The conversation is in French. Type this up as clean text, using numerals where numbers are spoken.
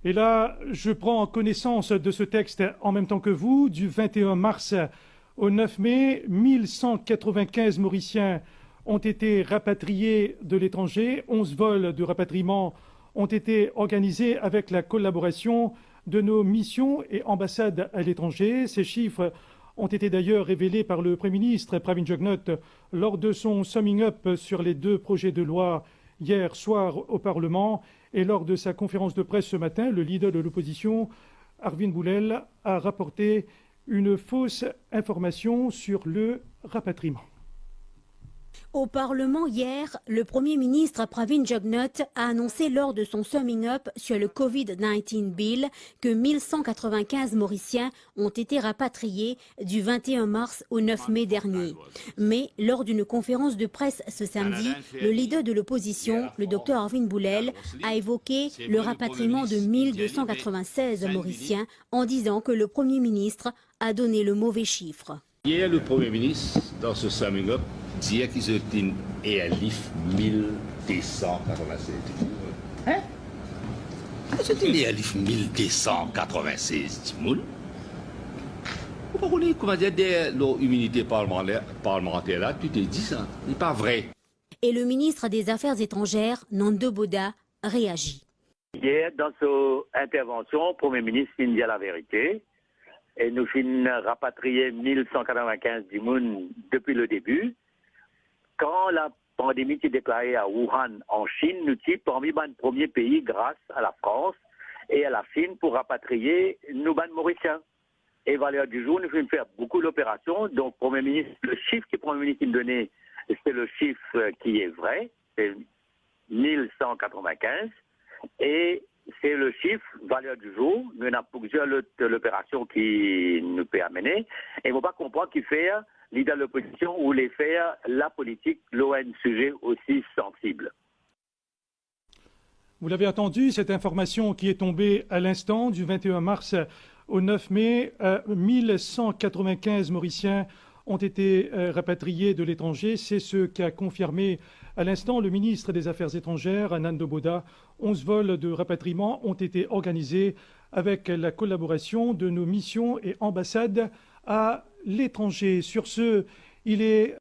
Et là, je prends connaissance de ce texte en même temps que vous. Du 21 mars au 9 mai, 1195 Mauriciens ont été rapatriés de l'étranger. 11 vols de rapatriement ont été organisés avec la collaboration de nos missions et ambassades à l'étranger. Ces chiffres ont été d'ailleurs révélés par le Premier ministre Pravin Jugnauth lors de son summing up sur les deux projets de loi hier soir au Parlement. Et lors de sa conférence de presse ce matin, le leader de l'opposition, Arvind Boulel, a rapporté une fausse information sur le rapatriement. Au Parlement hier, le Premier ministre Pravin Jugnauth a annoncé lors de son summing up sur le Covid-19 Bill que 1195 Mauriciens ont été rapatriés du 21 mars au 9 mai dernier. Mais lors d'une conférence de presse ce samedi, le leader de l'opposition, le Dr Arvind Boulel, a évoqué le rapatriement de 1296 Mauriciens en disant que le Premier ministre a donné le mauvais chiffre. Hier, le Premier ministre, dans ce summing up, disait qu'ils étaient élif 1296. Hein? C'était élif 1296 Timoun. Vous comprenez comment dire, dès l'immunité parlementaire là, tu t'es dit ça. C'est pas vrai. Et le ministre des Affaires étrangères, Nando Boda, réagit. Hier, dans son intervention, le Premier ministre il dit la vérité. Et nous finissons rapatrier 1195 Dimoun depuis le début. Quand la pandémie s'est déclarée à Wuhan, en Chine, nous sommes parmi le premier pays grâce à la France et à la Chine pour rapatrier nos Mauriciens. Et valeur du jour, nous faisons faire beaucoup d'opérations. Donc, Premier ministre, le chiffre que le Premier ministre nous donnait, c'est le chiffre qui est vrai, c'est 1195. Et c'est le chiffre, valeur du jour. Nous avons plusieurs opérations qui nous peut amener. Et il ne faut pas comprendre qu'il fait leader de l'opposition ou les faire la politique, l'ON, sujet aussi sensible. Vous l'avez entendu, cette information qui est tombée à l'instant du 21 mars au 9 mai, 1195 Mauriciens ont été rapatriés de l'étranger. C'est ce qu'a confirmé à l'instant le ministre des Affaires étrangères, Nando Boda. 11 vols de rapatriement ont été organisés avec la collaboration de nos missions et ambassades à l'étranger. Sur ce, il est